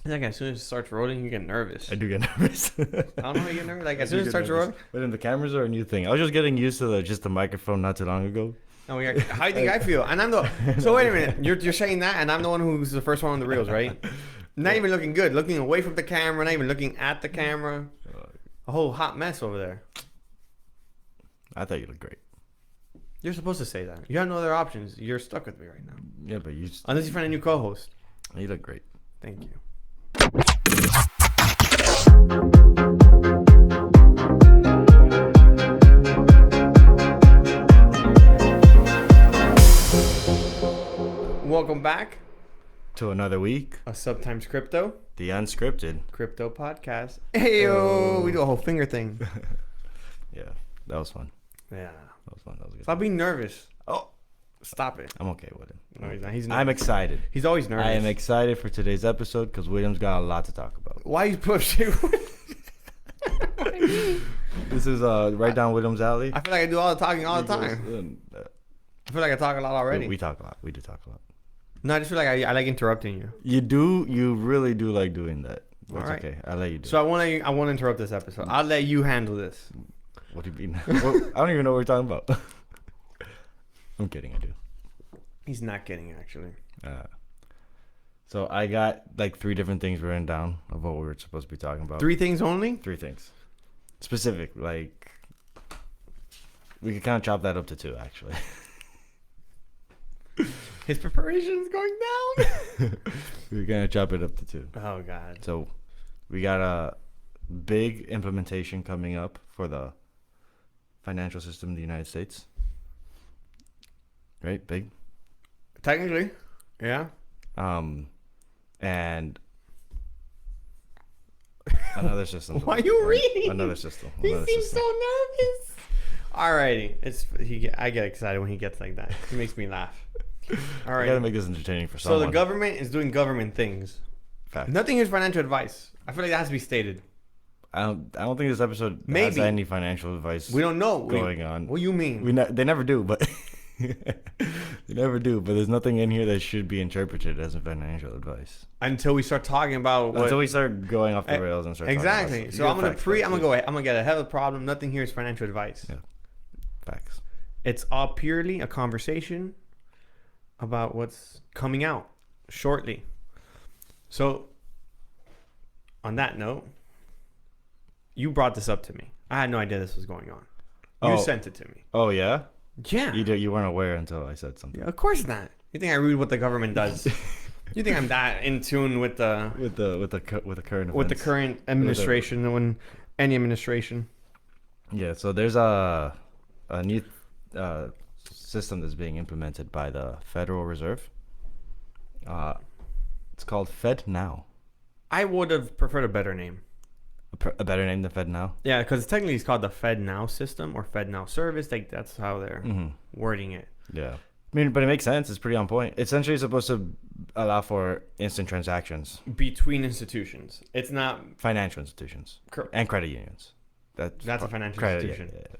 Like as soon as it starts rolling, you get nervous. I do get nervous. I don't know how you get nervous. Like as soon as it starts rolling. But then the cameras are a new thing. I was just getting used to the microphone not too long ago. No, how do you think I feel? And I'm the. So wait a minute. You're saying that, and I'm the one who's the first one on the reels, right? Not even looking good. Looking away from the camera. Not even looking at the camera. A whole hot mess over there. I thought you looked great. You're supposed to say that. You have no other options. You're stuck with me right now. Yeah, but Unless you find a new co-host. You look great. Thank you. Welcome back to another week of Sometimes Crypto, the unscripted crypto podcast. Heyo, we do a whole finger thing. Yeah, that was fun. Yeah, that was fun. That was good. Stop being nervous. Oh, stop it. I'm okay with it. No, he's not. He's I'm excited. He's always nervous. I am excited for today's episode because William's got a lot to talk about. Why you pushing? This is right down William's alley. I feel like I do all the talking all the time. I feel like I talk a lot already. We talk a lot. We do talk a lot. No, I just feel like I like interrupting you. You do. You really do like doing that. That's all right. Okay. I'll let you do it. So I want to interrupt this episode. I'll let you handle this. What do you mean? I don't even know what we're talking about. I'm kidding. I do. He's not kidding, actually. So I got like 3 different things written down of what we were supposed to be talking about. 3 things only? 3 things. Specific. Like, we could kind of chop that up to 2, actually. His preparation is going down. We're going to chop it up to 2. Oh, God. So we got a big implementation coming up for the financial system in the United States. Right? Big. Technically, yeah. And another system. Why are you reading? Another system. He seems so nervous. Alrighty, I get excited when he gets like that. He makes me laugh. All right. You gotta make this entertaining for someone. So the government is doing government things. Fact. Nothing here is financial advice. I feel like that has to be stated. I don't think this episode has any financial advice. We don't know going on. What do you mean? They never do, but they never do. But there's nothing in here that should be interpreted as a financial advice until we start talking about until we start going off the rails and start exactly. Talking about so I'm gonna get ahead of the problem. Nothing here is financial advice. Yeah, facts. It's all purely a conversation about what's coming out shortly. So, on that note, you brought this up to me. I had no idea this was going on. You sent it to me. Oh yeah? Yeah. You weren't aware until I said something. Yeah, of course not. You think I read what the government does? You think I'm that in tune with the current events? With the current administration when any administration? Yeah. So there's a new system that's being implemented by the Federal Reserve. It's called FedNow. I would have preferred a better name. A better name than FedNow? Yeah, because technically it's called the FedNow system or FedNow service. Like that's how they're wording it. Yeah. I mean, but it makes sense. It's pretty on point. It's essentially supposed to allow for instant transactions between institutions. It's not financial institutions and credit unions. That's a financial institution. Yeah.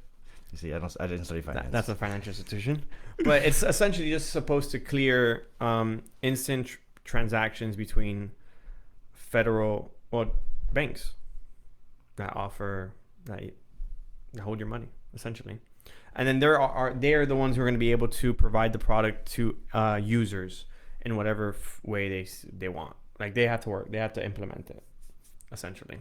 You see, I didn't study finance. That's a financial institution, but it's essentially just supposed to clear instant transactions between federal banks that offer that hold your money essentially, and then they're the ones who are going to be able to provide the product to users in whatever way they want. Like they have to implement it essentially.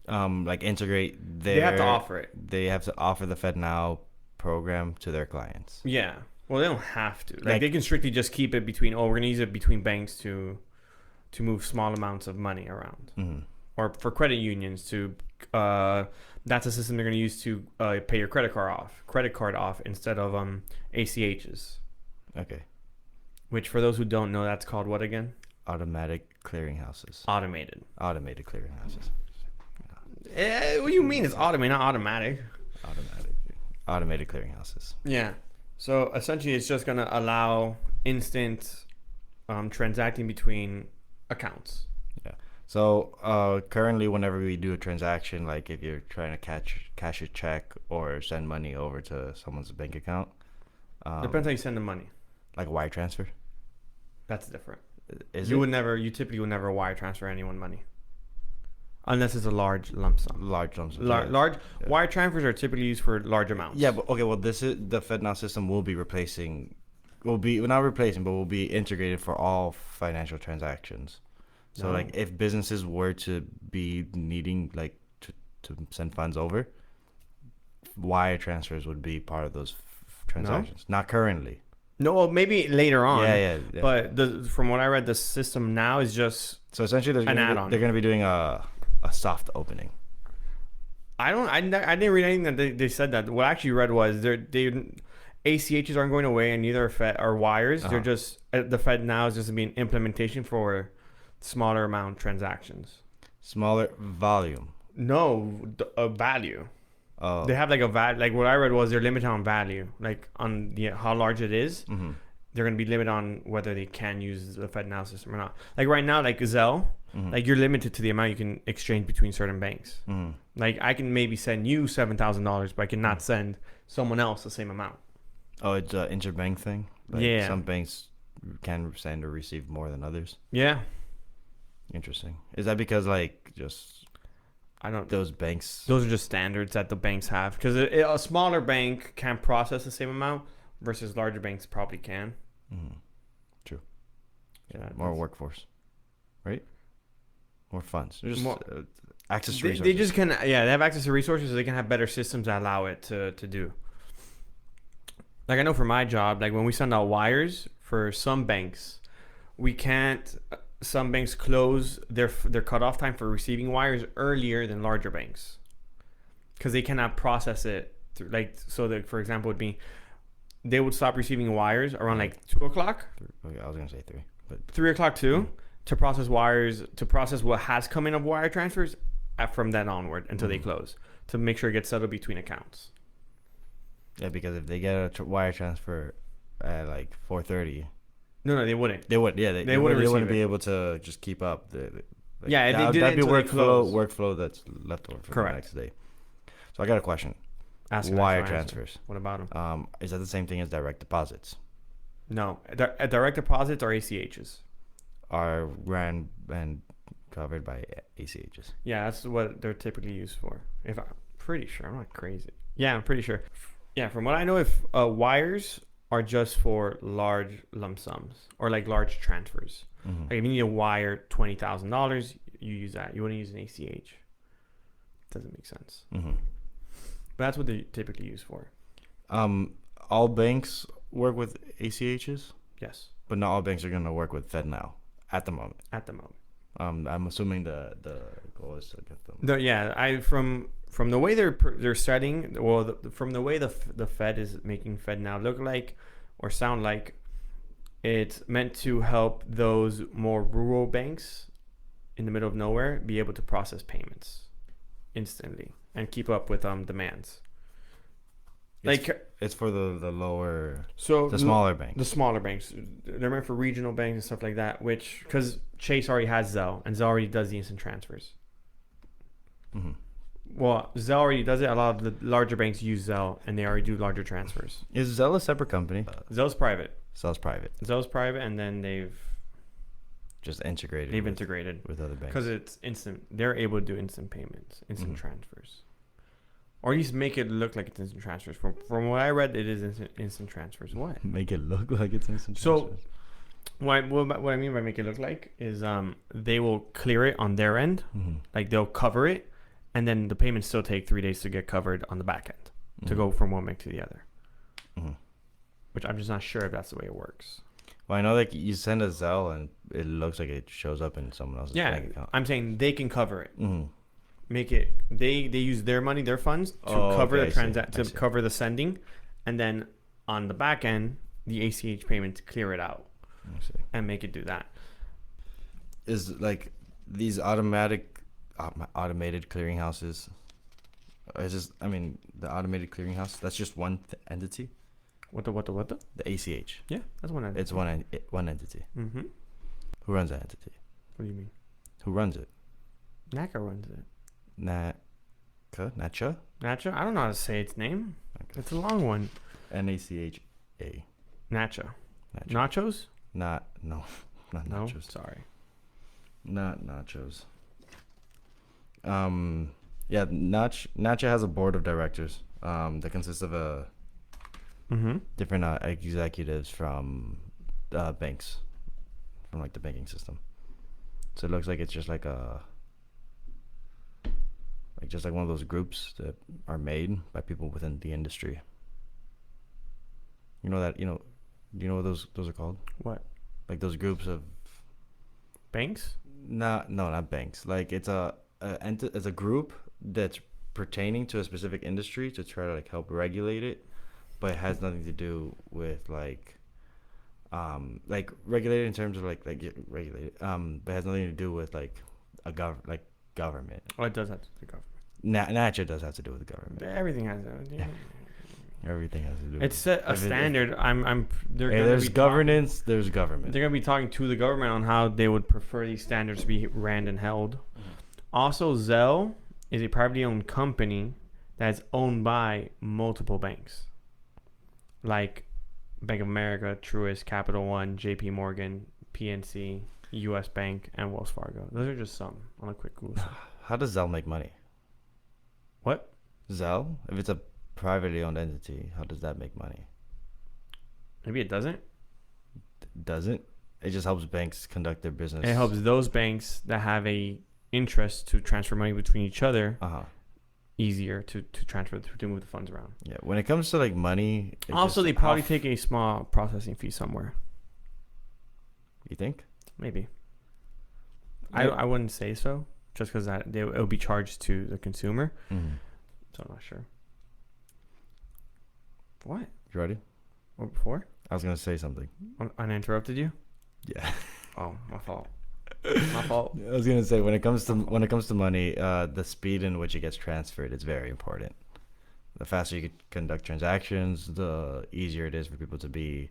Like integrate they have to offer it. They have to offer the FedNow program to their clients. Yeah. Well, they don't have to. Like they can strictly just keep it between. We're gonna use it between banks to move small amounts of money around, or for credit unions to. That's a system they're gonna use to pay your credit card off instead of ACHs. Okay. Which, for those who don't know, that's called what again? Automatic clearinghouses. Automated clearinghouses. What do you mean it's automated, not automatic? Automated clearinghouses. Yeah. So essentially, it's just gonna allow instant transacting between accounts. Yeah. So currently, whenever we do a transaction, like if you're trying to cash a check or send money over to someone's bank account, depends how you send the money. Like a wire transfer. That's different. Is You it would never. You typically would never wire transfer anyone money, unless it's a large lump sum. large lump sums? Large Yeah. wire transfers are typically used for large amounts. Yeah, but okay. Well, this is the FedNow system will be replacing. Will be not replacing, but will be integrated for all financial transactions. So No. like, if businesses were to be needing like to send funds over, wire transfers would be part of those transactions. Not currently. No, well, maybe later on. Yeah. But from what I read, the system now is just. So essentially, add-on. they're going to be doing a soft opening. I didn't read anything that they said that. What I actually read was ACHs aren't going away, and neither are Fed or wires. They're just the FedNow is just being implementation for smaller amount transactions. Smaller volume. No, a value. Oh. They have like a value. Like what I read was they're limited on value, like on how large it is. Mm-hmm. They're going to be limited on whether they can use the FedNow system or not. Like right now, like Zelle, Mm-hmm. like you're limited to the amount you can exchange between certain banks. Mm-hmm. Like I can maybe send you $7,000, but I cannot send someone else the same amount. Oh, it's an interbank thing. Like Yeah. Some banks can send or receive more than others. Yeah. Interesting. Is that because like just I don't. those banks? Those are just standards that the banks have because a smaller bank can't process the same amount versus larger banks probably can. Mm-hmm. True. Yeah, More workforce, right? More funds. Just More- access to They resources. just can. Yeah, they have access to resources, so they can have better systems that allow it to do. Like I know for my job, like when we send out wires for some banks, we can't. Some banks close their cutoff time for receiving wires earlier than larger banks, because they cannot process it through. Like so, that for example, would be they would stop receiving wires around like 2:00, Okay, I was gonna say 3, but 3:00 too, to process wires, to process what has come in of wire transfers from then onward until they close, to make sure it gets settled between accounts. yeah, because if they get a wire transfer at like 4:30, No, they wouldn't. they would. Yeah, they wouldn't wouldn't receive be it. able to just keep up. Yeah, they did it that'd be until they close. workflow that's left over for Correct. the next day. So I got a question. Ask an Wire actual answer. transfers. What about them? Is that the same thing as direct deposits? No, direct deposits or ACHs. Are ran and covered by ACHs? Yeah, that's what they're typically used for. If I'm pretty sure, I'm not crazy. Yeah, I'm pretty sure. Yeah, from what I know, if wires are just for large lump sums or like large transfers. Mm-hmm. Like if you need to wire $20,000, you use that. You wouldn't use an ACH. Doesn't make sense. Mm-hmm. But that's what they typically use for. All banks work with ACHs, Yes, but not all banks are going to work with FedNow at the moment. at the moment. I'm assuming the goal is to get them. From the way they're studying, well, from the way the Fed is making FedNow look like or sound like, it's meant to help those more rural banks in the middle of nowhere be able to process payments instantly and keep up with demands. It's for the lower, So the smaller banks. The smaller banks, they're meant for regional banks and stuff like that. Which because Chase already has Zelle, and Zelle already does the instant transfers. Mm-hmm. Well, Zelle already does it. A lot of the larger banks use Zelle, and they already do larger transfers. Is Zelle a separate company? Zelle's private. Zelle's private. Zelle's private, and then they've Integrated. integrated with other banks. because it's instant. They're able to do instant payments, instant Mhm. transfers, or at least make it look like it's instant transfers. From what I read, it is instant transfers. What? Make it look like it's instant So- transfers. What I mean by make it look like is they will clear it on their end, Mhm. like they'll cover it, and then the payments still take 3 days to get covered on the back end to Mhm. go from one bank to the other. Mhm. Which I'm just not sure if that's the way it works. Well, I know like you send a Zelle and it looks like it shows up in someone else's Yeah, bank account. I'm saying they can cover it. Mm-hmm. Make it they use their money, their funds to Oh, cover okay, the I see, transact I to see. cover the sending, and then on the back end, the ACH payment to clear it out Let me see. and make it do that. Is like these automated clearinghouses. Is this? I mean, the automated clearinghouse. That's just one entity. What the? The ACH. Yeah, that's one. It's one entity. Mm-hmm. Who runs that entity? What do you mean? Who runs it? NACA runs it. Nacha? Nacho? I don't know how to say its name. Okay. It's a long one. NACHA. Nacho. Nacho. Nachos? Not no. not No, nachos. sorry. Not nachos. Yeah, Nacho has a board of directors. That consists of Mm-hmm. different executives from banks, from like the banking system. So it looks like it's just like just like one of those groups that are made by people within the industry. You know that you know, do you know what those are called? What? Like those groups of Banks? not banks. Like it's it's a group that's pertaining to a specific industry to try to like help regulate it, but it has nothing to do with like regulated in terms of regulated but it has nothing to do with like government. Oh, it does have to do with government. Nature does have to do with the government. Everything has. Yeah. Everything has to do. It's set a standard. They're Hey, gonna there's be governance. There's government. They're gonna be talking to the government on how they would prefer these standards to be ran and held. Also, Zelle is a privately owned company that's owned by multiple banks, like Bank of America, Truist, Capital One, J.P. Morgan, PNC, U.S. Bank, and Wells Fargo. Those are just some on a quick Google. How does Zelle make money? What? Zelle? If it's a privately owned entity, how does that make money? Maybe it doesn't. Doesn't? It just helps banks conduct their business. It helps those banks that have a interest to transfer money between each other easier to transfer to move the funds around. Yeah. When it comes to like money, Also, they probably take a small processing fee somewhere. You think? Maybe. Yeah. I wouldn't say so, just because it will be charged to the consumer. Mm-hmm. So I'm not sure. What? You ready? Or before? I was gonna say something. I interrupted you? Yeah. Oh, my fault. My fault. I was gonna say when it comes to money, the speed in which it gets transferred is very important. The faster you can conduct transactions, the easier it is for people to be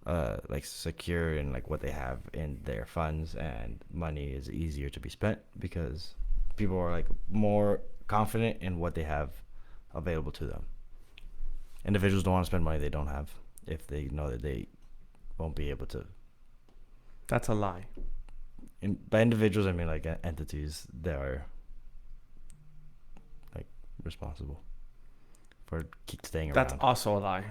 like secure in like what they have in their funds, and money is easier to be spent because people are like more confident in what they have available to them. Individuals don't want to spend money they don't have if they know that they won't be able to. That's a lie. By individuals, I mean like entities that are like responsible for keep staying around. That's also a lie.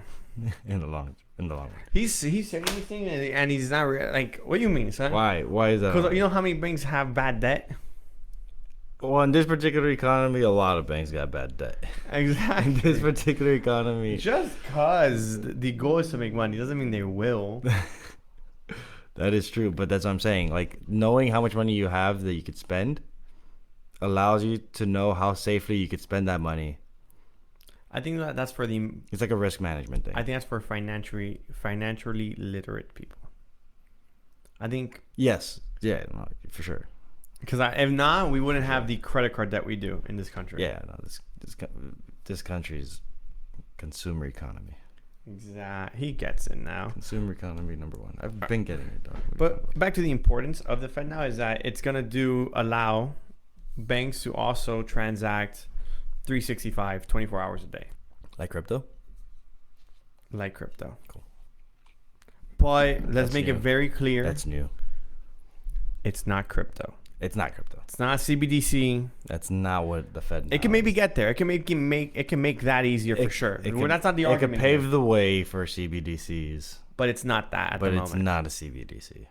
in the long run. He's saying anything and he's not like. What do you mean, son? Why is that? Because you know how many banks have bad debt. Well, in this particular economy, a lot of banks got bad debt. Exactly. In this particular economy, Just cause the goal is to make money doesn't mean they will. that is true. But that's what I'm saying. Like knowing how much money you have that you could spend allows you to know how safely you could spend that money. I think that's for the. It's like a risk management thing. I think that's for financially literate people. I think. Yes. Yeah. No, for sure. Because if not, we wouldn't have the credit card that we do in this country. Yeah. No. This country's consumer economy. Exactly. He gets it now. Consumer economy #1. I've been getting it, dog. But back to the importance of the FedNow is that it's gonna allow banks to also transact 365, 24 hours a day. Like crypto? Like crypto. Cool. But let's That's make new. it very clear. That's new. It's not crypto. It's not crypto. It's not CBDC. That's not what the Fed. It can maybe get there. It can make that easier for sure. That's not the It argument. could pave the way for CBDCs, but it's not that at but the it's moment. not a CBDC.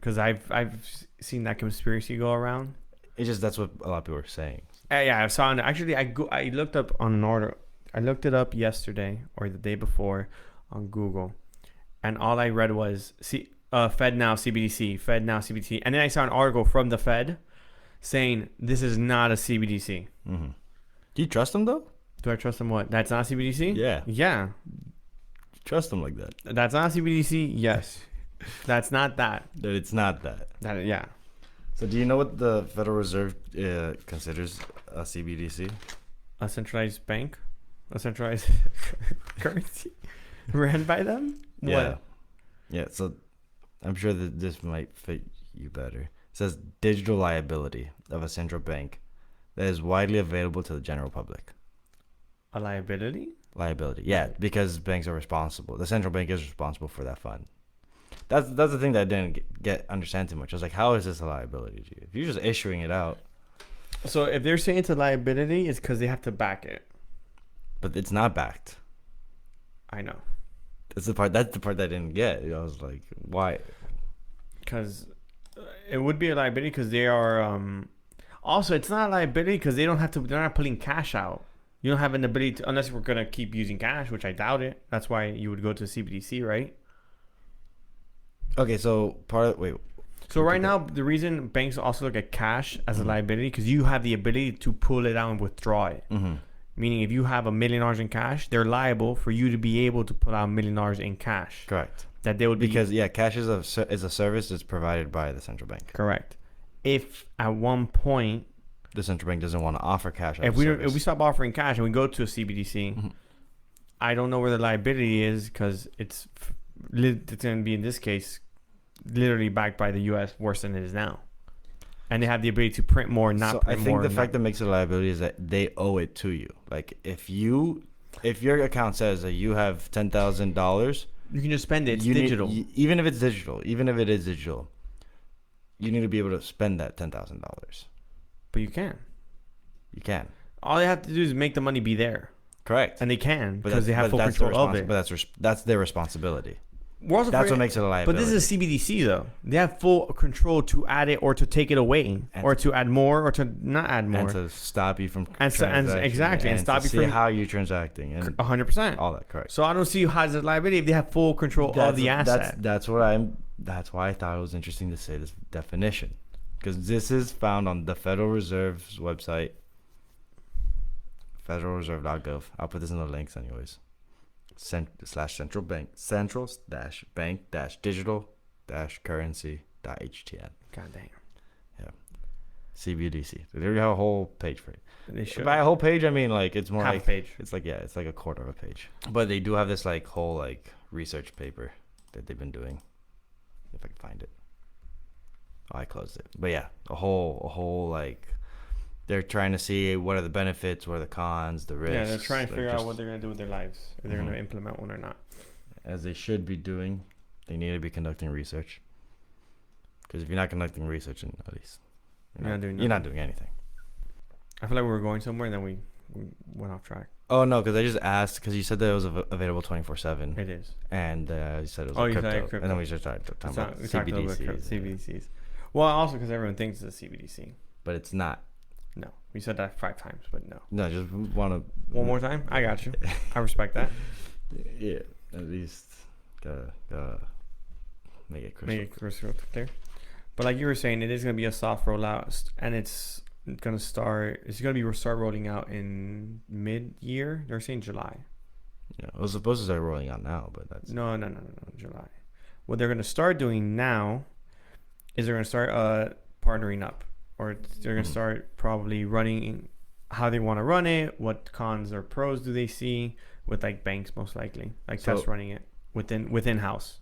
Because I've seen that conspiracy go around. It's just that's what a lot of people are saying. Yeah, I saw it. Actually, I looked up on an order. I looked it up yesterday or the day before on Google, and all I read was FedNow CBDC, FedNow CBDC, and then I saw an article from the Fed saying this is not a CBDC. Mm-hmm. Do you trust them though? Do I trust them? What? That's not CBDC? Yeah. Yeah. Trust them like that. That's not CBDC? Yes. That's not that. That it's not that. Yeah. So do you know what the Federal Reserve considers a CBDC? A centralized bank? A centralized currency ran by them? Yeah. What? Yeah, so I'm sure that this might fit you better. It says digital liability of a central bank that is widely available to the general public. A liability? Liability, yeah, because banks are responsible. The central bank is responsible for that fund. That's the thing that I didn't get understand too much. I was like, how is this a liability to you? If you're just issuing it out, So if they're saying it's a liability, it's because they have to back it. but it's not backed. I know. That's the part that I didn't get. I was like, why? Because it would be a liability because they are. Also, it's not a liability because they don't have to. They're not pulling cash out. You don't have an ability to, unless we're gonna keep using cash, which I doubt it. That's why you would go to CBDC, right? Okay, so wait. So right now, the reason banks also look at cash as a liability because you have the ability to pull it out and withdraw it. Mm-hmm. Meaning, if you have $1 million in cash, they're liable for you to be able to pull out $1 million in cash. Correct. That they would be Because cash is a service that's provided by the central bank. correct. If at one point, The central bank doesn't want to offer cash. As if a service. we stop offering cash and we go to a CBDC, Mhm. I don't know where the liability is because it's going to be in this case literally backed by the U.S. worse than it is now, and they have the ability to print more, not so print I think more. the fact that makes it a liability is that they owe it to you. Like if your account says that you have $10,000, you can just spend it. It's digital. Even if it is digital, you need to be able to spend that $10,000. But you can. You can. All they have to do is make the money be there, Correct. and they can But because they have full that's control of it. But that's their responsibility. We're also That's what makes it a liability. But this is a CBDC though. They have full control to add it or to take it away, And or to add more or to not add more. and to stop you from And so- and transacting, exactly, and stop to you see from- how you're transacting and 100%. all that. Correct. So I don't see how it's a liability if they have full control of the asset. That's why I thought it was interesting to say this definition, because this is found on the Federal Reserve's website, federalreserve.gov. I'll put this in the links anyways. /central bank digital-currency.htn. God dang. CBDC. They have a whole page for it. They should. By a whole page, I mean like it's more Half like a page. it's like it's like a quarter of a page. But they do have this like whole like research paper that they've been doing. If I can find it. Oh, I closed it. But yeah, a whole like they're trying to see what are the benefits, what are the cons, the risks. Yeah, they're trying to like figure out just- what they're going to do with their lives. If they're going to implement one or not. as they should be doing. They need to be conducting research. Because if you're not conducting research, then at least you're not doing anything. I feel like we were going somewhere and then we went off track. Oh no, because I just asked because you said that it was available 24/7, It is. and you said it was Oh, like you crypto. said crypto. And then we just started talking about We talked a little bit about CBDCs, CBDCs. Well, also because everyone thinks it's a CBDC. but it's not. No. We said that 5 times, but no. No, just want to. One more time? I got you. I respect that. Yeah, at least gotta make it crystal. Make it crystal clear. But like you were saying, it is going to be a soft rollout, and it's going to start rolling out in mid-year. They're saying July. Yeah, it was supposed to start rolling out now, but that's No, July. What they're going to start doing now is they're going to start partnering up, or they're going to start probably running how they want to run it, what cons or pros do they see with like banks most likely, like test running it within house.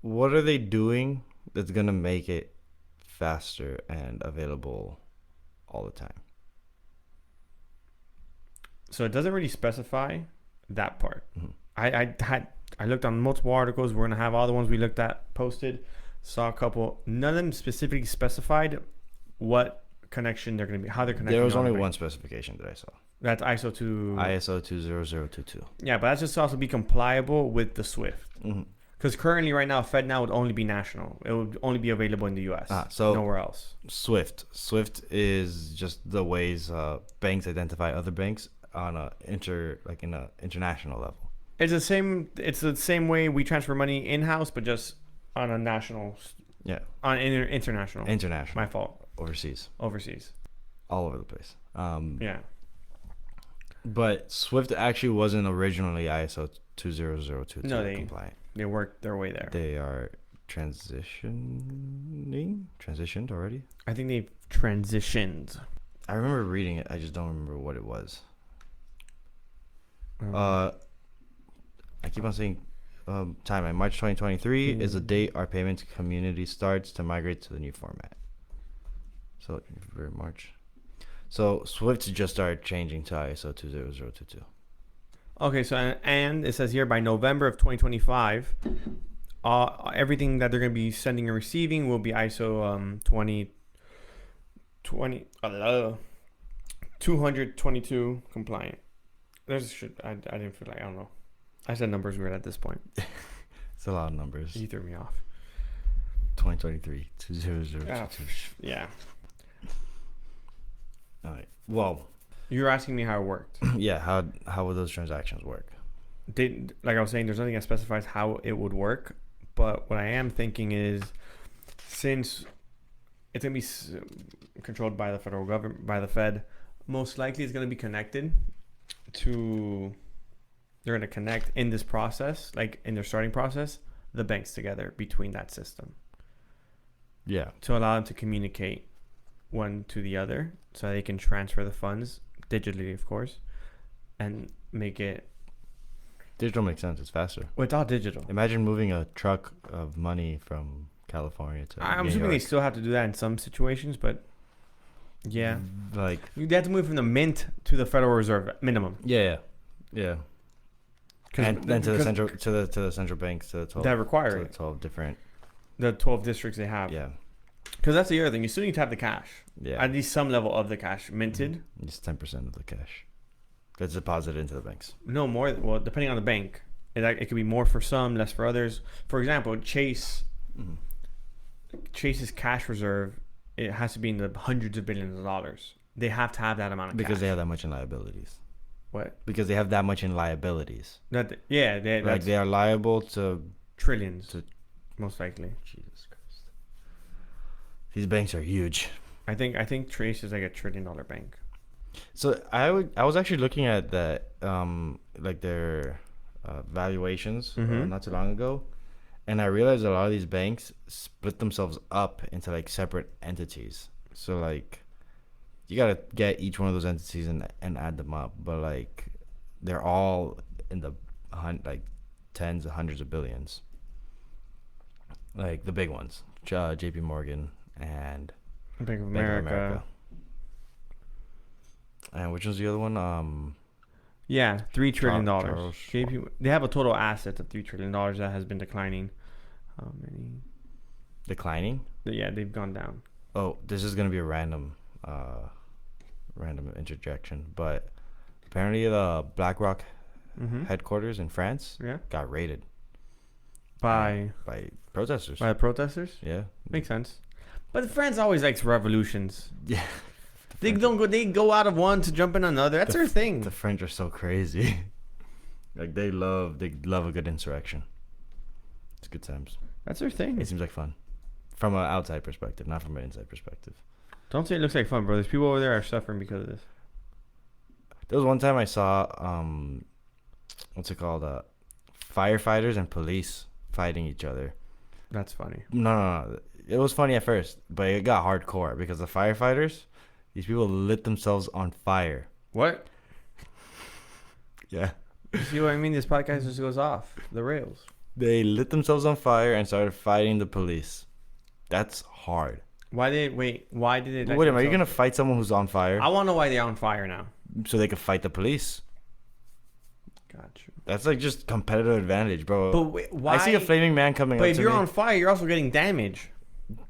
What are they doing that's gonna make it faster and available all the time? So it doesn't really specify that part. Mm-hmm. I looked on multiple articles. We're gonna have all the ones we looked at posted. Saw a couple. None of them specifically specified what connection they're gonna be, how they're connected. There was only one specification that I saw. That's ISO 20022. Yeah, but that's just also be compliable with the SWIFT. Mm-hmm. Because currently, right now, FedNow would only be national. It would only be available in the U.S. So nowhere else. SWIFT is just the ways banks identify other banks on a international level. It's the same. It's the same way we transfer money in house, but just on a national. Yeah. On international. International. My fault. Overseas. All over the place. Yeah. But SWIFT actually wasn't originally ISO 20022 compliant. They worked their way there. They are transitioned already. I think they've transitioned. I remember reading it. I just don't remember what it was. I keep on saying timeline. March 2023 is the date our payments community starts to migrate to the new format. So February, March. So SWIFT just started changing to ISO 20022. Okay, so and it says here by November of 2025, everything that they're going to be sending and receiving will be ISO 222 compliant. I didn't feel like, I don't know. I said numbers weird at this point. It's a lot of numbers. You threw me off. 2023 2022. Yeah. All right. Well, You were asking me how it worked. yeah. How would those transactions work? Like I was saying, there's nothing that specifies how it would work. But what I am thinking is, since it's going to be controlled by the federal government, by the Fed, most likely it's going to be connected to, they're going to connect in this process, like in their starting process, the banks together between that system Yeah. to allow them to communicate one to the other so they can transfer the funds digitally, of course, and make it. Digital makes sense. It's faster. Well, it's all digital. Imagine moving a truck of money from California to I'm New assuming they York. still have to do that in some situations, but yeah. Like, You have to move from the mint to the Federal Reserve minimum. yeah. And then to the because central banks, to the 12, that require to the it. 12 different. The 12 districts they have. Yeah. Because that's the other thing. You still need to have the cash. Yeah. At least some level of the cash minted. It's 10% of the cash that's deposited into the banks. No more. Well, depending on the bank, it could be more for some, less for others. For example, Chase's cash reserve, it has to be in the hundreds of billions of dollars. They have to have that amount of Because cash. they have that much in liabilities. What? Because they have that much in liabilities. Yeah, Like they are liable to trillions, most likely. Jesus Christ. These banks are huge. I think Chase is like $1 trillion bank. So I was actually looking at that like their valuations not too long ago, and I realized a lot of these banks split themselves up into like separate entities. So like you gotta get each one of those entities and add them up, but like they're all in the like tens of hundreds of billions. Like the big ones, J.P. Morgan and Bank of Bank America. of America. And which was the other one? Yeah, $3 trillion. Charles They have a total asset of $3 trillion that has been declining. How many? Declining? Yeah, they've gone down. Oh, this is gonna be a random interjection, but apparently the BlackRock headquarters in France got raided By protesters. the protesters? Yeah. Makes sense. But France always likes revolutions. Yeah. They go out of one to jump in another. That's their thing. The French are so crazy. Like they love a good insurrection. It's good times. That's their thing. It seems like fun. From an outside perspective, not from an inside perspective. Don't say it looks like fun, bro. There's people over there are suffering because of this. There was one time I saw what's it called? Firefighters and police fighting each other. That's funny. No. It was funny at first, but it got hardcore because the firefighters, these people lit themselves on fire. What? Yeah. You see what I mean? This podcast just goes off the rails. They lit themselves on fire and started fighting the police. That's hard. Why did it? Wait a minute, are you going to fight someone who's on fire? I want to know why they're on fire now. So they could fight the police. Gotcha. That's like just competitive advantage, bro. But wait, why? I see a flaming man coming up But to if you're me. on fire, you're also getting damage.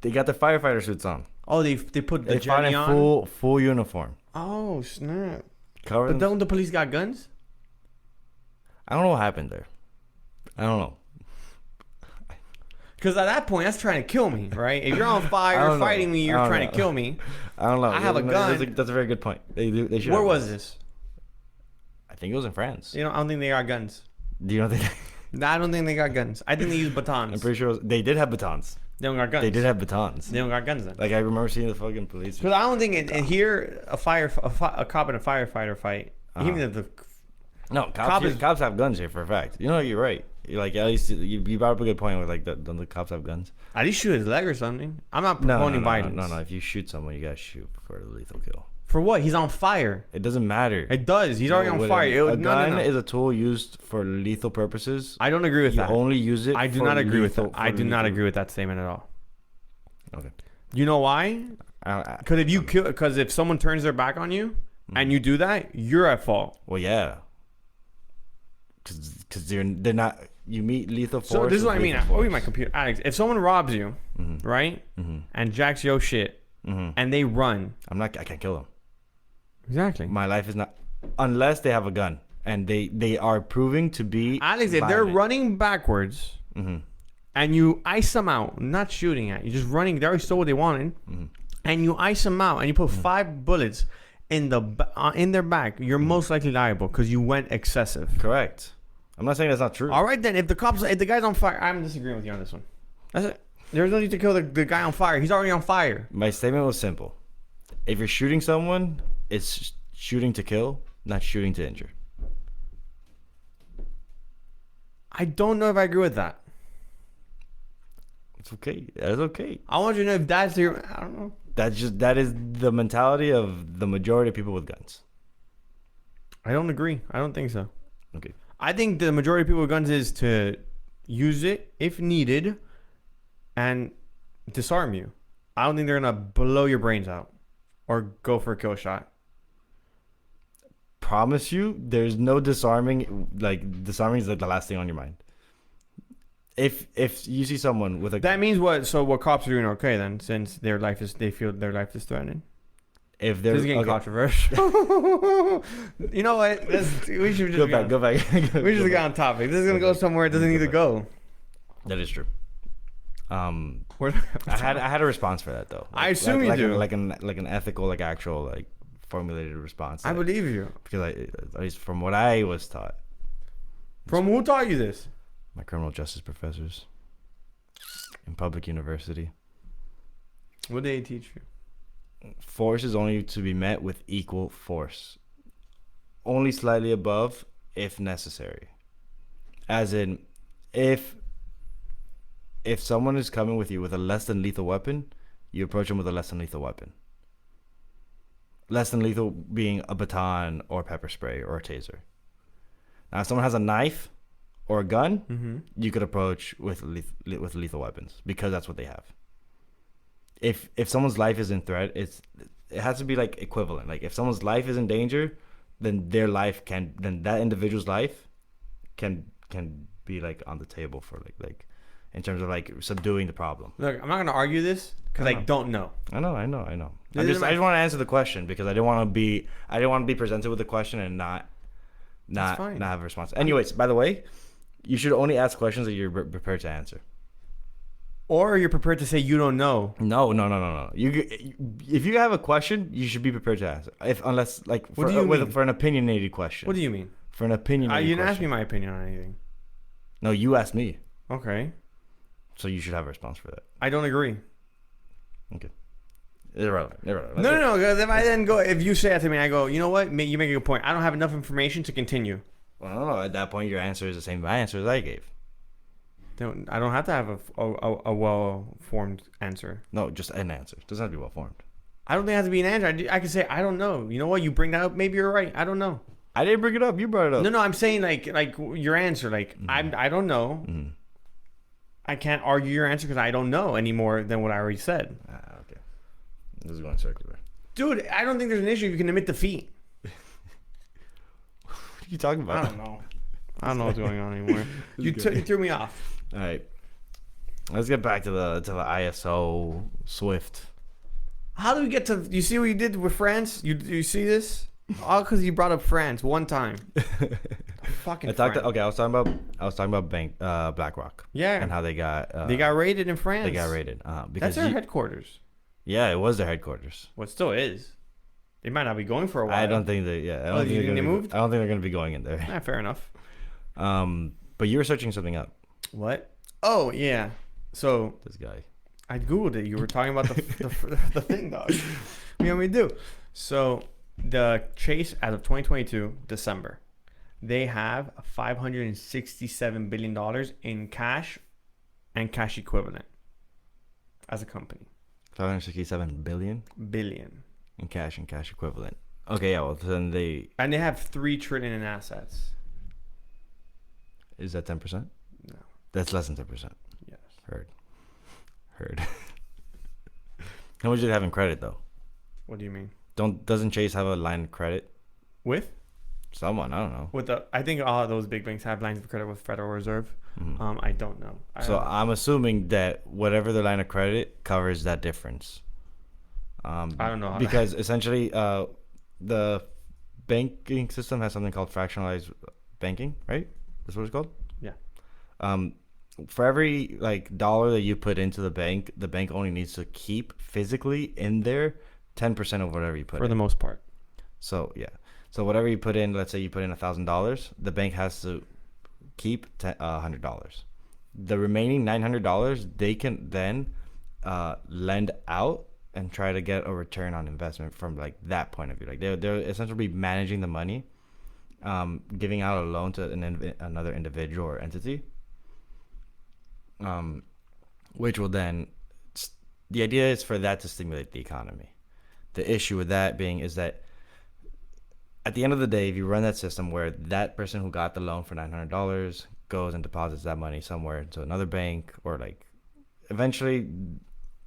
They got their firefighter suits on. Oh, they put the They fought jelly in on. full uniform. Oh snap! Covered But them- don't the police got guns? I don't know what happened there. I don't know. Because at that point, that's trying to kill me, right? If you're on I fire don't know. fighting me, I you're don't trying know. to kill me. I don't know. I have a gun. That's a very good point. They should. Where have was guns. this? I think it was in France. I don't think they got guns. Do you know they? No, I don't think they got guns. I think they use batons. I'm pretty sure they did have batons. They don't got guns. They did have batons. They don't got guns then. Like I remember seeing the fucking police. Because I don't think in here a cop and a firefighter fight. Even if the No, cops have guns here for a fact. You know, you're right. You're like at least you brought up a good point with like don't the cops have guns? at least shoot his leg or something. I'm not No, promoting violence. no. If you shoot someone, you gotta shoot for a lethal kill. For what? He's on fire. It doesn't matter. It does. He's already on With fire. A gun No. is a tool used for lethal purposes. I don't agree with You that. only use it. I do for not agree with lethal- that. I for do not lethal- agree with that statement at all. Okay. You know why? Because if you kill, because if someone turns their back on you and you do that, you're at fault. Well, yeah. Because they're not. you meet lethal force. So this is what I with mean. lethal I'll be force. my computer. Alex, if someone robs you, Mhm. right, Mhm. and jacks your shit, Mhm. and they run, I can't kill them. exactly. My life is not unless they have a gun and they are proving to be Alex, if they're running backwards Mhm. and you ice them out, not shooting at you, just running, they already stole what they wanted, Mhm. and you ice them out and you put 5 bullets in their back, you're most likely liable because you went excessive. Correct. I'm not saying that's not true. All right, then, if the guy's on fire, I'm disagreeing with you on this one. That's it. There's no need to kill the guy on fire. He's already on fire. My statement was simple. If you're shooting someone, it's shooting to kill, not shooting to injure. I don't know if I agree with that. It's okay. That's okay. I want you to know if that's your. I don't know. That is the mentality of the majority of people with guns. I don't agree. I don't think so. Okay. I think the majority of people with guns is to use it if needed and disarm you. I don't think they're gonna blow your brains out or go for a kill shot. Promise you, there's no disarming. Like disarming is like the last thing on your mind. If you see someone with a That means what? So what cops are doing okay then, since they feel their life is threatened. if they're This is getting okay. controversial. You know what? We should just Go back. We should get on topic. This is gonna go somewhere it doesn't need to go. That is true. Where- I had a response for that though. I assume you do. Like an ethical, like actual, like formulated response. I believe you. Because at least from what I was taught, From who taught you this? my criminal justice professors in public university. What did they teach you? Force is only to be met with equal force, only slightly above if necessary. As in, if someone is coming with you with a less than lethal weapon, you approach them with a less than lethal weapon. Less than lethal being a baton or pepper spray or a taser. Now, if someone has a knife or a gun, you could approach with lethal weapons because that's what they have. If someone's life is in threat, it has to be like equivalent. Like if someone's life is in danger, then that individual's life can be like on the table for like in terms of like subduing the problem. Look, I'm not gonna argue this because I don't know. I know. I This just is my- want to answer the question because I didn't want to be presented with the question and not have a response. Anyways, by the way, you should only ask questions that you're prepared to answer. Or you're prepared to say you don't know. No. If you have a question, you should be prepared to answer. Unless like What do you mean? for an opinionated question. What do you mean? For an opinionated You didn't ask question. me my opinion on anything. No, you asked me. Okay. So you should have a response for that. I don't agree. Okay. Irrelevant. No. Because if you say that to me, I go, you know what? You make a good point. I don't have enough information to continue. Well, I don't know. At that point, your answer is the same answer as I gave. I don't have to have a well-formed answer. No, just an answer. It doesn't have to be well formed. I don't think it has to be an answer. I can say, I don't know. You know what? You bring that up. Maybe you're right. I don't know. I didn't bring it up. You brought it up. No. I'm saying like your answer. Like I don't know. Mm. I can't argue your answer because I don't know any more than what I already said. Okay. This is going circular. Dude, I don't think there's an issue if you can admit defeat. What are you talking about? I don't know. I don't know what's going on anymore. You threw me off. All right. Let's get back to the ISO Swift. How do we get to? You see what you did with France? You see this? All because you brought up France one time. Fucking. I was talking about BlackRock. Yeah. And how they got raided in France. They got raided. That's their headquarters. Yeah, it was their headquarters. Well, it still is. They might not be going for a while. I don't think they. Yeah. Oh, you think they moved? I don't think they're going to be going in there. Fair enough. But you were searching something up. What? Oh yeah. So This guy. I googled it. You were talking about the thing, dog. You know what we do? So the Chase, as of 2022 December, they have $567 billion in cash and cash equivalent as a company. 567 billion Billion. in cash and cash equivalent. Okay, yeah. Well, then they And they have $3 trillion in assets. is that 10%? No. That's less than 10%. Yes. Heard. How much do they have in credit though? What do you mean? Doesn't Chase have a line of credit? With? Someone, I don't know. I think all of those big banks have lines of credit with Federal Reserve. I don't know. So I'm assuming that whatever the line of credit covers that difference. I don't know because essentially, the banking system has something called fractionalized banking, right? That's what it's called. Yeah. For every like dollar that you put into the bank only needs to keep physically in there 10% of whatever you put for in. the most part. So yeah. So whatever you put in, let's say you put in $1,000, the bank has to keep $100. The remaining $900, they can then lend out and try to get a return on investment from like that point of view. Like they're essentially managing the money, giving out a loan to another individual or entity, which will then, the idea is for that to stimulate the economy. The issue with that being is that at the end of the day, if you run that system where that person who got the loan for $900 goes and deposits that money somewhere into another bank, or like eventually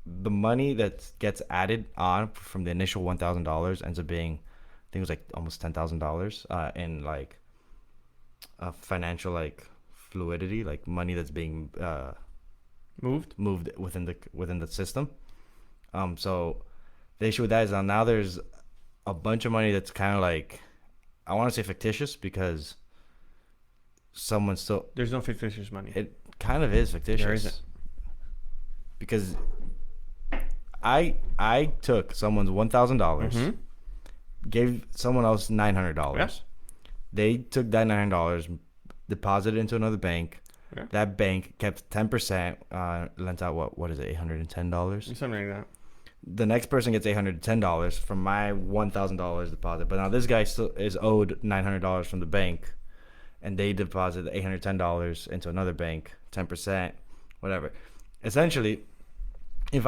the money that gets added on from the initial $1,000 ends up being, I think it was like almost $10,000 in like financial like fluidity, like money that's being moved within the system. So the issue with that is now there's a bunch of money that's kind of like, I want to say fictitious, because someone still, there's no fictitious money. It kind of is fictitious. There isn't. Because I took someone's $1,000, gave someone else $900. Yeah. They took that $900, deposited it into another bank. Yeah. That bank kept 10%, lent out what is it, $810? Something like that. The next person gets $810 from my $1,000 deposit, but now this guy still is owed $900 from the bank, and they deposit the $810 into another bank, 10%, whatever. Essentially, if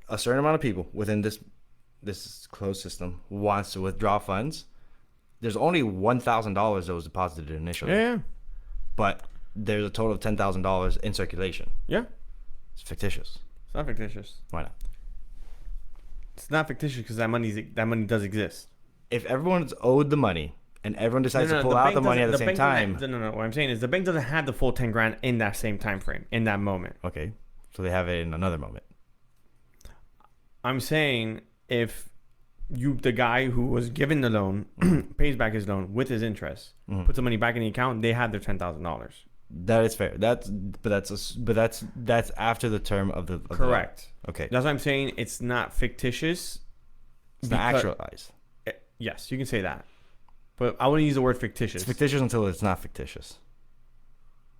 a certain amount of people within this closed system wants to withdraw funds, there's only $1,000 that was deposited initially. Yeah. But there's a total of $10,000 in circulation. Yeah. It's fictitious. It's not fictitious. Why not? It's not fictitious because that money does exist. If everyone's owed the money and everyone decides to pull out the money at the same time. No. What I'm saying is the bank doesn't have the full 10 grand in that same time frame, in that moment. Okay. So they have it in another moment. I'm saying if the guy who was given the loan pays back his loan with his interest, puts the money back in the account, they have their $10,000. That is fair. That's after the term of the correct. Okay. That's what I'm saying. It's not fictitious. It's not actualized. Yes, you can say that. But I wouldn't use the word fictitious. It's fictitious until it's not fictitious.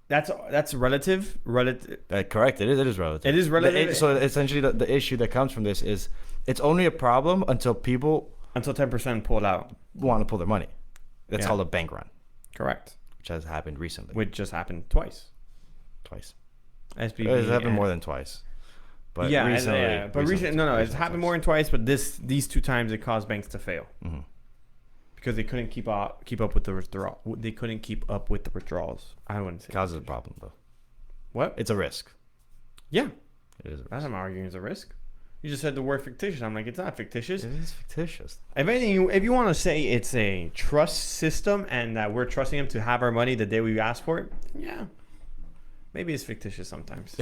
That's relative. Correct. It is relative. It is relative. So essentially, the issue that comes from this is it's only a problem until 10% pull out, want to pull their money. That's called a bank run. Correct. Which has happened recently. Which just happened twice. SBB. It's happened more than twice. But recently. But recently, no. It's happened more than twice. But these two times it caused banks to fail because they couldn't keep up with the withdrawal. They couldn't keep up with the withdrawals. I wouldn't say causes a problem though. What? It's a risk. Yeah, it is. That's not arguing. It's a risk. You just said the word fictitious. I'm like, it's not fictitious. It is fictitious. If anything, if you want to say it's a trust system and that we're trusting them to have our money the day we ask for it, yeah, maybe it's fictitious sometimes.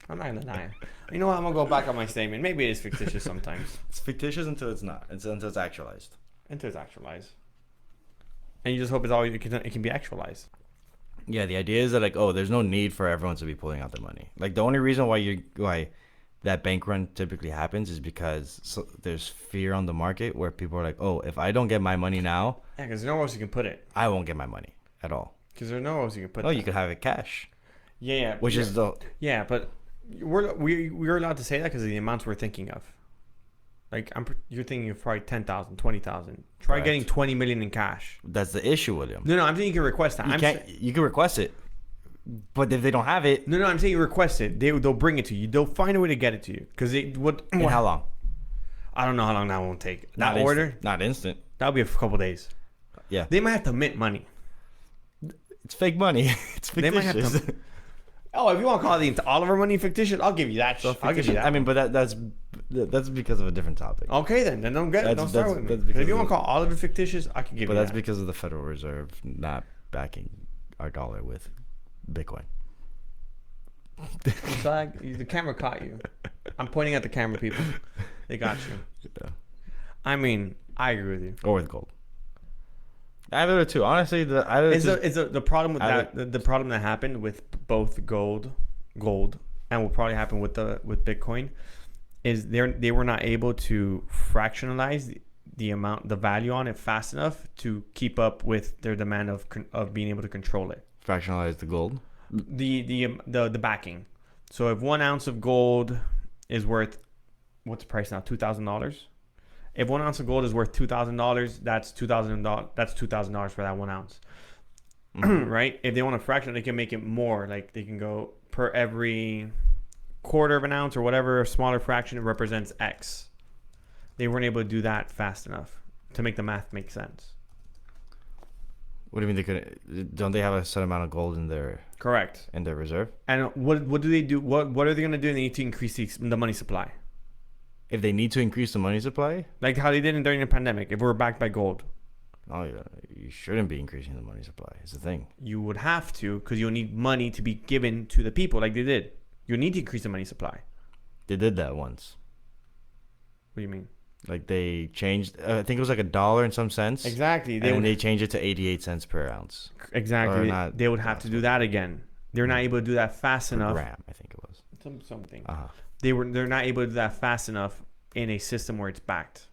I'm not gonna deny it. You know what? I'm gonna go back on my statement. Maybe it is fictitious sometimes. It's fictitious until it's not. Until it's actualized. Until it's actualized. And you just hope it can be actualized. Yeah, the idea is that like, there's no need for everyone to be pulling out their money. Like the only reason why that bank run typically happens is because there's fear on the market where people are like, if I don't get my money now, yeah, because there's nowhere else you can put it. I won't get my money at all. Because there's nowhere else you can put it. No, you could have it cash. Yeah. Which is the... Yeah, but we're allowed to say that because of the amounts we're thinking of. Like you're thinking of probably 10,000, 20,000. Try getting 20 million in cash. That's the issue, William. No, I'm saying you can request that. You can request it. But if they don't have it... No, I'm saying you request it. They'll bring it to you. They'll find a way to get it to you. Because In how long? I don't know how long that won't take. Not instant. That'll be a couple days. Yeah. They might have to mint money. It's fake money. It's fictitious. They might have to... if you want to call it Oliver money fictitious, I'll give you that. I'll give you that. I mean, but That's because of a different topic. Okay, then don't get it. Don't start with me. That's 'Cause because if you want of- to call all of it fictitious, I can give But you that's that. because of the Federal Reserve not backing our dollar with Bitcoin. The camera caught you. I'm pointing at the camera, people. They got you. Yeah. I mean, I agree with you. Or with gold. Either the two. Honestly, The problem with Either- that the problem that happened with both gold, and will probably happen with Bitcoin, is they were not able to fractionalize the value on it fast enough to keep up with their demand of being able to control it. fractionalize the gold. The backing. So if 1 ounce of gold is worth, what's the price now? $2,000. If 1 ounce of gold is worth $2,000, that's $2,000. That's $2,000 for that 1 ounce, right? If they want to fraction, they can make it more. Like they can go per every quarter of an ounce or whatever, a smaller fraction, it represents X. They weren't able to do that fast enough to make the math make sense. What do you mean they couldn't? Don't they have a set amount of gold in their Correct. reserve? And what do they do? What are they going to do? They need to increase the money supply, If they need to increase the money supply, like how they did during the pandemic. If we're backed by gold, oh yeah, you shouldn't be increasing the money supply. It's the thing. you would have to, because you'll need money to be given to the people, like they did. You need to increase the money supply. They did that once. What do you mean? Like they changed. I think it was like $1 in some cents. Exactly. They changed it to 88 cents per ounce. Exactly. not They would have to do that again. They're not able to do that fast Per enough. gram, I think it was. Something. Uh-huh. They're not able to do that fast enough in a system where it's backed,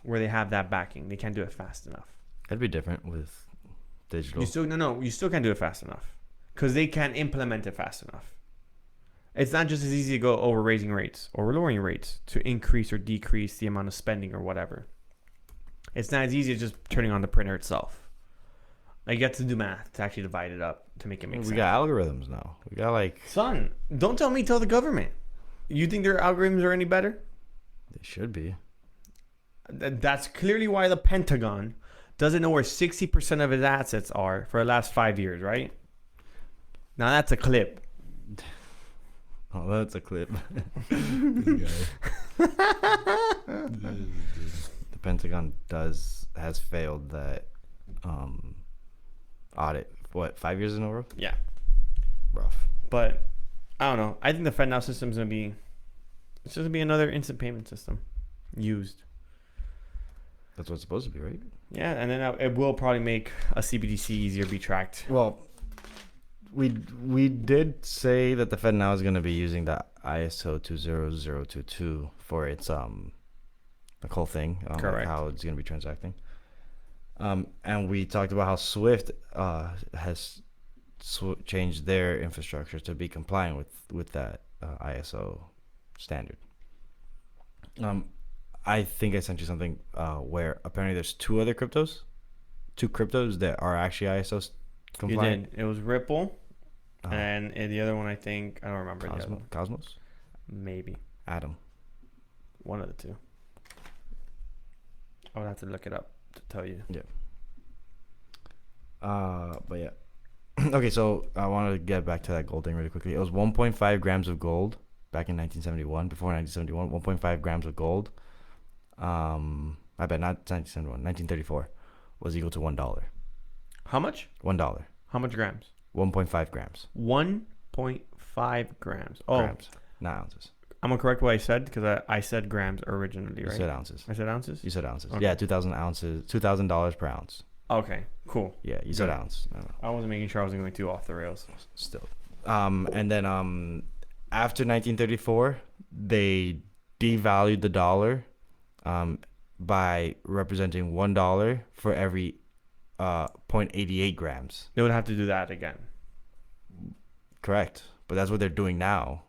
where they have that backing. They can't do it fast enough. That'd be different with digital. You still can't do it fast enough because they can't implement it fast enough. It's not just as easy to go over raising rates or lowering rates to increase or decrease the amount of spending or whatever. It's not as easy as just turning on the printer itself. Like you have to do math to actually divide it up to make it make sense. We got algorithms now. We got like Son, don't tell the government. You think their algorithms are any better? they should be. That's clearly why the Pentagon doesn't know where 60% of its assets are for the last 5 years, right? Now that's a clip. Oh, that's a clip. This guy. The Pentagon has failed that audit. What, 5 years in a row? Yeah. Rough. But I don't know. I think the FedNow system is it's just gonna be another instant payment system used. That's what it's supposed to be, right? Yeah, and then it will probably make a CBDC easier to be tracked. Well, we did say that the FedNow is going to be using the ISO 20022 for its the whole thing, like Correct. how it's going to be transacting. And we talked about how Swift has changed their infrastructure to be compliant with that ISO standard. I think I sent you something where apparently there's two cryptos that are actually ISO compliant. You did. It was Ripple, and the other one I think I don't remember the other one. Cosmos, Maybe Atom. one of the two. I would have to look it up to tell you. Yeah. But yeah. Okay, so I want to get back to that gold thing really quickly. It was 1.5 grams of gold back in 1971. Before 1971, 1.5 grams of gold. I bet not 1971. 1934 was equal to $1. How much? $1. How much grams? 1.5 grams. 1.5 grams. Oh, Grams, not ounces. I'm gonna correct what I said because I said grams originally, You right? said ounces. I said ounces. You said ounces. Okay. Yeah, 2,000 ounces. $2,000 per ounce. Okay, cool. Yeah, you said Good. ounce. No. I wasn't making sure I wasn't going too off the rails. Still. And then after 1934, they devalued the dollar by representing $1 for every 0.88 grams. They would have to do that again. Correct. But that's what they're doing now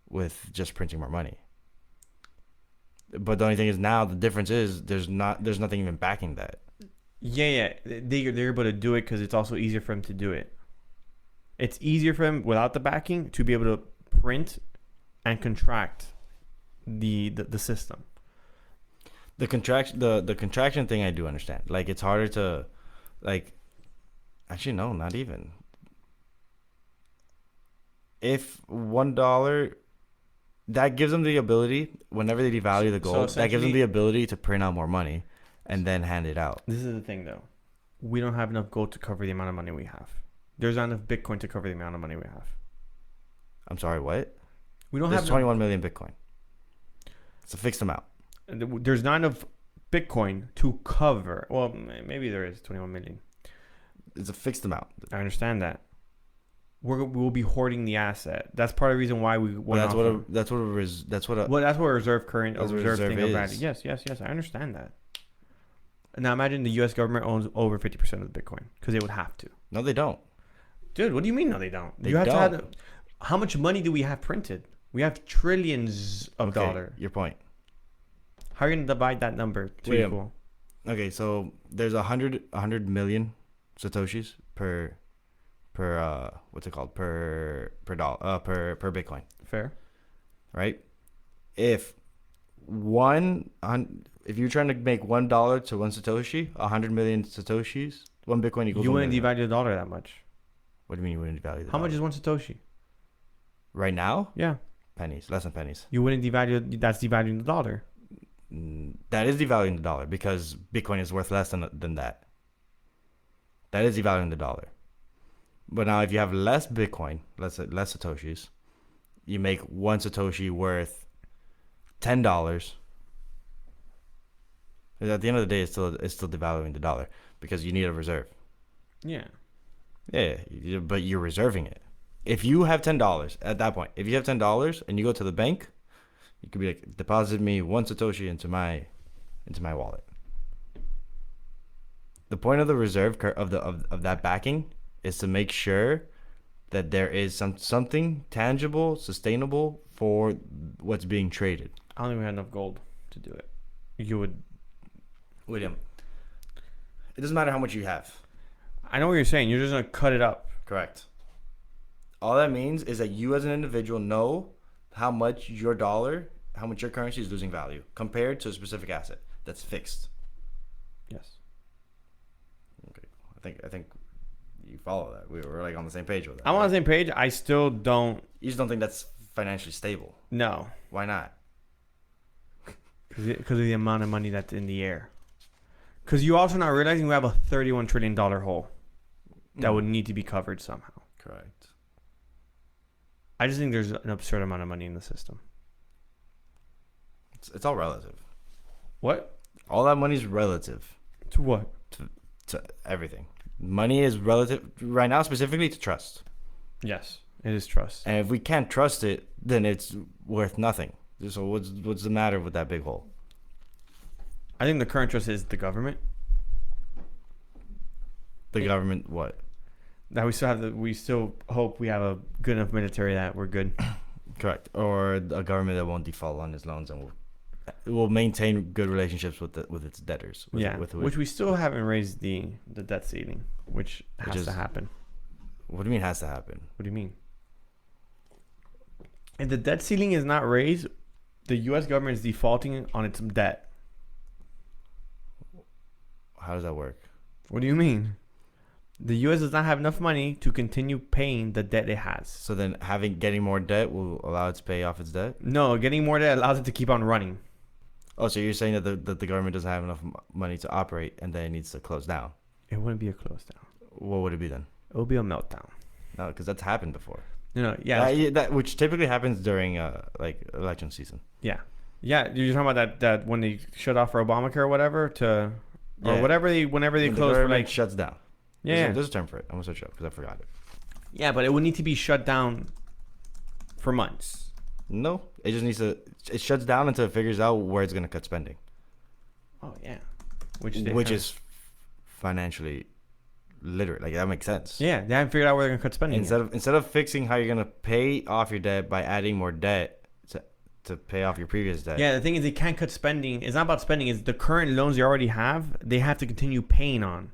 with just printing more money. But the only thing is now the difference is there's nothing even backing that. Yeah. They're able to do it because it's also easier for them to do it. It's easier for them without the backing to be able to print and contract the system. The contraction thing I do understand. Like it's harder to actually no, not even. If $1 that gives them the ability, whenever they devalue the gold, that gives them the ability to print out more money and then hand it out. This is the thing, though. We don't have enough gold to cover the amount of money we have. There's not enough Bitcoin to cover the amount of money we have. I'm sorry, what? We don't There's have 21 million Bitcoin. It's a fixed amount. There's not enough Bitcoin to cover. Well, maybe there is 21 million. It's a fixed amount. I understand that. We'll be hoarding the asset. That's part of the reason why we went that's off. That's what That's what reserve thing is. of value. Yes. I understand that. Now imagine the U.S. government owns over 50% of the Bitcoin because they would have to. No, they don't. Dude, what do you mean? No, they don't. They don't. How much money do we have printed? We have trillions of dollars. Your point. How are you going to divide that number to equal? Okay, so there's 100 million satoshis per what's it called, per dollar, per Bitcoin. Fair. Right? If you're trying to make $1 to one satoshi, 100 million satoshis, one Bitcoin equals. You wouldn't devalue the dollar that much. What do you mean you wouldn't devalue the dollar? How much is one satoshi? Right now? Yeah. Pennies, less than pennies. You wouldn't devalue. That's devaluing the dollar. That is devaluing the dollar because Bitcoin is worth less than that. That is devaluing the dollar. But now, if you have less Bitcoin, less satoshis, you make one satoshi worth $10. At the end of the day, it's still devaluing the dollar because you need a reserve. Yeah. Yeah, but you're reserving it. If you have $10 at that point, if you have $10 and you go to the bank, you could be like, deposit me one satoshi into my wallet. The point of the reserve of that backing is to make sure that there is something tangible, sustainable for what's being traded. I don't think we had enough gold to do it. You would, William. It doesn't matter how much you have. I know what you're saying. You're just gonna cut it up. Correct. All that means is that you as an individual know how much your currency is losing value compared to a specific asset that's fixed. Yes. Okay. I think you follow that. We were like on the same page with that. I'm on the same page. I still don't. You just don't think that's financially stable. No. Why not? Because of the amount of money that's in the air. Because you also not realizing we have a $31 trillion hole that would need to be covered somehow. Correct. I just think there's an absurd amount of money in the system. It's all relative. What? All that money is relative. To what? To everything. Money is relative right now, specifically to trust. Yes, it is trust. And if we can't trust it, then it's worth nothing. So what's the matter with that big hole? I think the current trust is the government. The government, what? That we still hope we have a good enough military that we're good. Correct. Or a government that won't default on its loans and will maintain good relationships with its debtors. Which we still haven't raised the debt ceiling, which has to happen. What do you mean has to happen? What do you mean? If the debt ceiling is not raised, the U.S. government is defaulting on its debt. How does that work? What do you mean? The U.S. does not have enough money to continue paying the debt it has. So then getting more debt will allow it to pay off its debt? No, getting more debt allows it to keep on running. Oh, so you're saying that the government doesn't have enough money to operate and then it needs to close down? It wouldn't be a close down. What would it be then? It would be a meltdown. No, because that's happened before. Yeah. Which typically happens during like election season. Yeah. Yeah, you're talking about that when they shut off for Obamacare or whatever whenever they close for like shuts down. Yeah, there's a term for it. I'm gonna search it up because I forgot it. Yeah, but it would need to be shut down for months. No, it just needs to. It shuts down until it figures out where it's gonna cut spending. Oh yeah, which is financially literate. Like that makes sense. Yeah, they haven't figured out where they're gonna cut spending. Instead of fixing how you're gonna pay off your debt by adding more debt to pay off your previous debt. Yeah, the thing is they can't cut spending. It's not about spending. It's the current loans they already have. They have to continue paying on.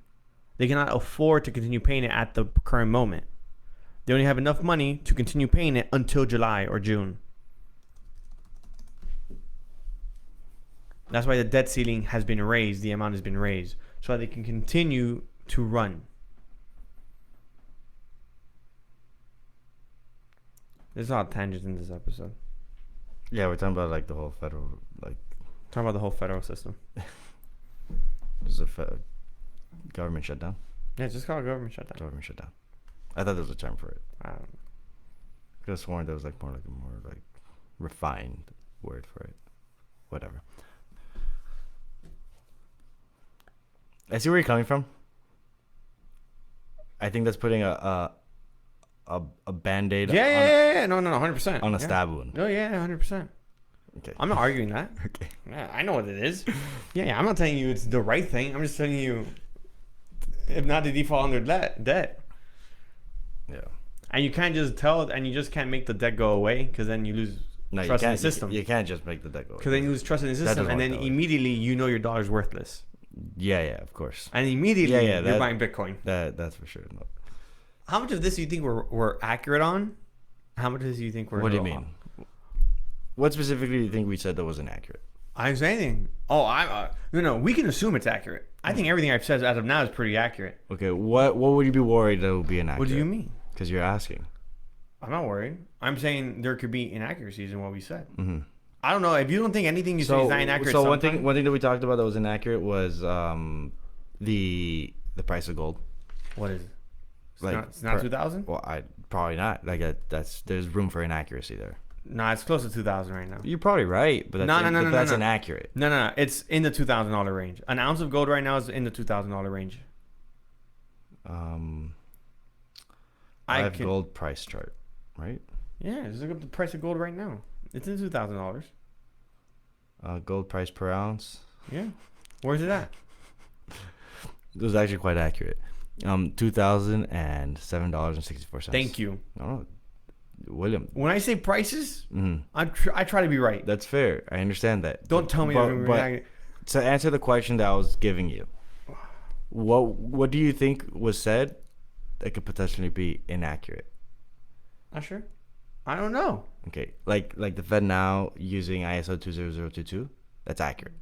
They cannot afford to continue paying it at the current moment. They only have enough money to continue paying it until July or June. That's why the debt ceiling has been raised. The amount has been raised so that they can continue to run. There's a lot of tangents in this episode. Yeah, we're talking about like the whole federal, like Talking about the whole federal system. there's a government shutdown. Yeah, just call it government shutdown. Government shutdown. I thought there was a term for it. I don't know. I could have sworn there was like a more like refined word for it. Whatever. I see where you're coming from. I think that's putting a band-aid Yeah. No, 100%. on a stab wound. Oh, yeah, 100%. Okay. I'm not arguing that. Okay. Yeah, I know what it is. Yeah, I'm not telling you it's the right thing. I'm just telling you, if not, did he fall under debt? Yeah. And you can't just tell, and you just can't make the debt go away, because then you lose trust in the system. You can't just make the debt go. Because then you lose trust in the system, and then immediately you know your dollar's worthless. Yeah, of course. And immediately you're buying Bitcoin. That's for sure. No. How much of this do you think we're accurate on? How much of this do you think we're What do you off? mean? What specifically do you think we said that was inaccurate? I didn't say anything. Oh, no. We can assume it's accurate. I think everything I've said as of now is pretty accurate. Okay, what would you be worried that would be inaccurate? What do you mean? Because you're asking. I'm not worried. I'm saying there could be inaccuracies in what we said. Mm-hmm. I don't know if you don't think anything you say is not inaccurate. So one thing that we talked about that was inaccurate was the price of gold. What is it? Like it's not 2,000. Well, I probably not. Like there's room for inaccuracy there. No, it's close to 2,000 right now. You're probably right, but that's no. inaccurate. No. It's in the $2,000 range. An ounce of gold right now is in the $2,000 range. I have gold price chart, right? Yeah, just look up the price of gold right now. It's in $2,000. Gold price per ounce. Yeah. Where's it at? It was actually quite accurate. $2,007.64. Thank you. Oh, William. When I say prices, mm-hmm. I try to be right. That's fair. I understand that. Don't tell me. But to answer the question that I was giving you, what do you think was said that could potentially be inaccurate? Not sure. I don't know. Okay, like the FedNow using ISO 20022, that's accurate.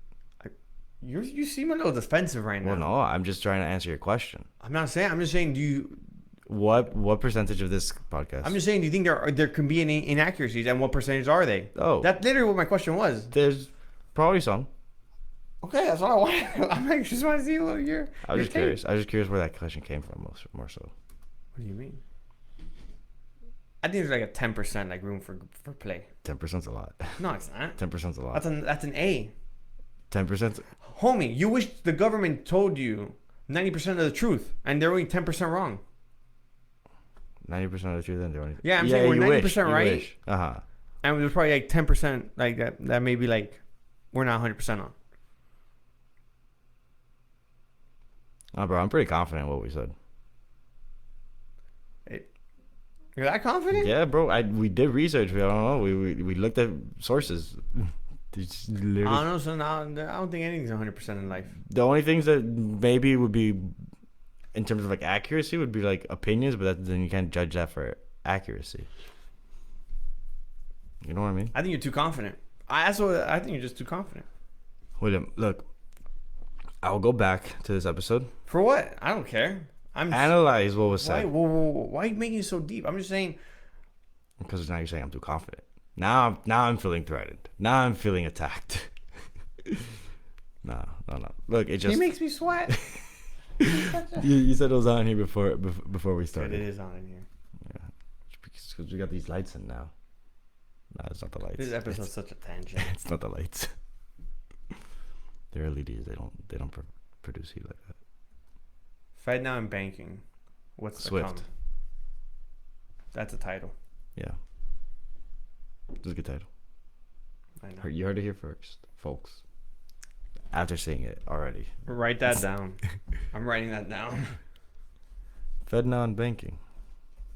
You seem a little defensive right now. Well, no, I'm just trying to answer your question. I'm not saying. I'm just saying. Do you? What percentage of this podcast? I'm just saying. Do you think there can be any inaccuracies, and what percentage are they? Oh, that's literally what my question was. There's probably some. Okay, that's all I want. I'm like, just want to see what your. I was just curious. I was just curious where that question came from, more so. What do you mean? I think there's like a 10% like room for play. 10%'s a lot. No, it's not. 10%'s a lot. That's an A. 10%. Homie, you wish the government told you 90% of the truth, and they're only 10% wrong. 90% of the truth, and they're only. Yeah, I'm saying we're 90% right. And there's probably like 10% like that may be like we're not 100% on. Oh, bro, I'm pretty confident in what we said. You're that confident? Yeah, bro. We did research. I don't know. We looked at sources. I don't know. So now I don't think anything's 100% in life. The only things that maybe would be, in terms of like accuracy, would be like opinions, but then you can't judge that for accuracy. You know what I mean? I think you're too confident. I think you're just too confident. William, look. I'll go back to this episode. For what? I don't care. Analyze what was said. Why are you making it so deep? I'm just saying. Because now you're saying I'm too confident. Now I'm feeling threatened. Now I'm feeling attacked. No. Look, it just. He makes me sweat. you said it was on here before we started. It is on in here. Yeah, because we got these lights in now. No, it's not the lights. This episode's such a tangent. It's not the lights. They're LEDs. They don't produce heat like that. FedNow and banking. What's Swift? The come? That's a title. Yeah. It's a good title. I know. You heard it here first, folks. After seeing it already. Write that down. I'm writing that down. FedNow and banking.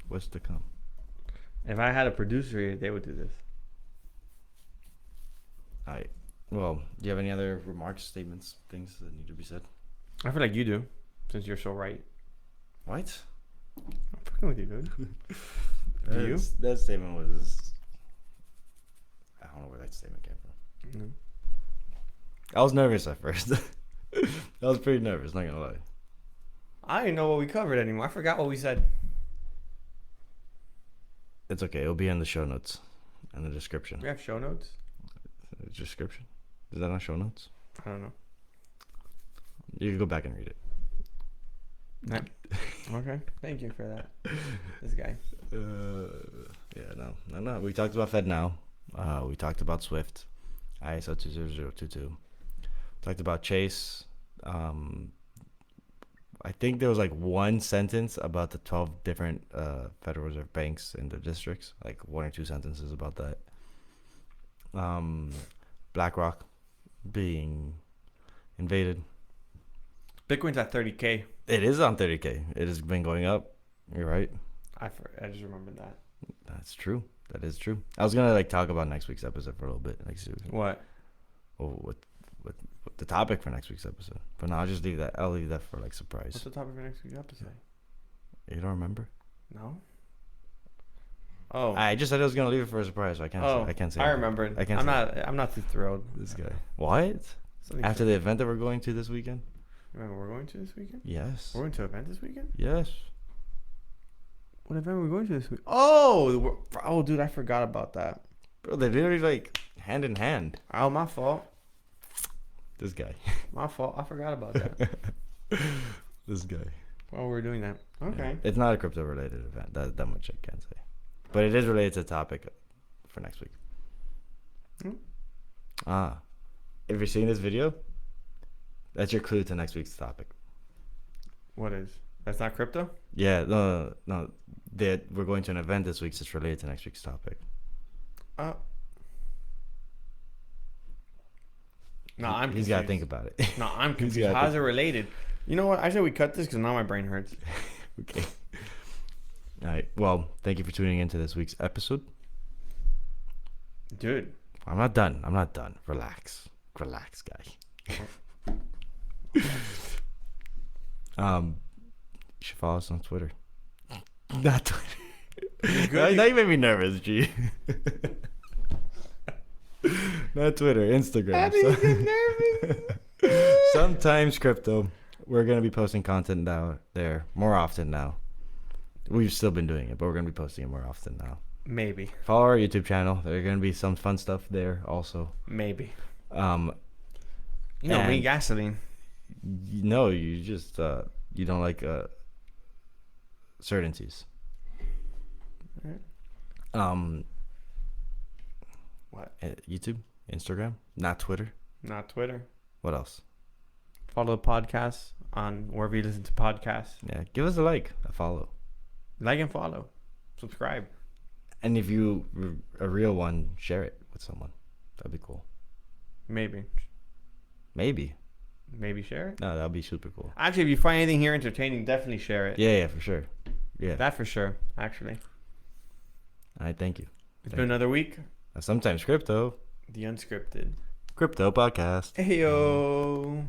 What's to come? If I had a producer here, they would do this. Well, do you have any other remarks, statements, things that need to be said? I feel like you do, since you're so right. What? I'm fucking with you, dude. Do you? That statement was... I don't know where that statement came from. No. I was nervous at first. I was pretty nervous, not gonna lie. I don't even know what we covered anymore. I forgot what we said. It's okay. It'll be in the show notes and the description. We have show notes? description. Is that on show notes? I don't know. You can go back and read it. Okay. Thank you for that. This guy. No. We talked about FedNow. We talked about Swift, ISO 20022. Talked about Chase. I think there was like one sentence about the 12 different Federal Reserve banks in the districts, like one or two sentences about that. BlackRock being invaded. Bitcoin's at 30K. It is on 30K. It has been going up. You're right. I just remembered that. That's true. That is true. I was gonna like talk about next week's episode for a little bit. Like, What? what the topic for next week's episode? But no, I'll just leave that. I'll leave that for like surprise. What's the topic for next week's episode? You don't remember? No. Oh. I just said I was gonna leave it for a surprise. So I can't. I can't say. I remembered. I'm not too thrilled. This guy. What? After the event that we're going to this weekend? Remember, we're going to this weekend? Yes. We're going to an event this weekend? Yes. What event are we going to this week? Oh, dude, I forgot about that. Bro, they're literally like hand in hand. Oh, my fault. This guy. My fault. I forgot about that. This guy. Well, we're doing that. Okay. Yeah. It's not a crypto related event. That much I can say. But it is related to the topic for next week. If you're seeing this video, that's your clue to next week's topic. What is? That's not crypto? Yeah, no. We're going to an event this week that's related to next week's topic. No, I'm confused. He's got to think about it. No, I'm confused. How's it related? You know what? I said we cut this because now my brain hurts. Okay. All right. Well, thank you for tuning into this week's episode. Dude. I'm not done. Relax, guy. You should follow us on Twitter. Not Twitter. Now you made me nervous, G. Not Twitter, Instagram. Nervous. Sometimes crypto. We're gonna be posting content now there more often now. We've still been doing it, but we're gonna be posting it more often now. Maybe. Follow our YouTube channel. There's gonna be some fun stuff there also. Maybe. Me gasoline. No, you just you don't like certainties. What? YouTube, Instagram, not Twitter. Not Twitter. What else? Follow the podcast on wherever you listen to podcasts. Yeah, give us a like, a follow. Like and follow. Subscribe. And if you a real one, share it with someone. That'd be cool. Maybe share it? No, that'd be super cool. Actually, if you find anything here entertaining, definitely share it. Yeah, for sure. Yeah. That for sure, actually. All right, thank you. It's been another week. Sometimes crypto. The Unscripted. Crypto podcast. Heyo.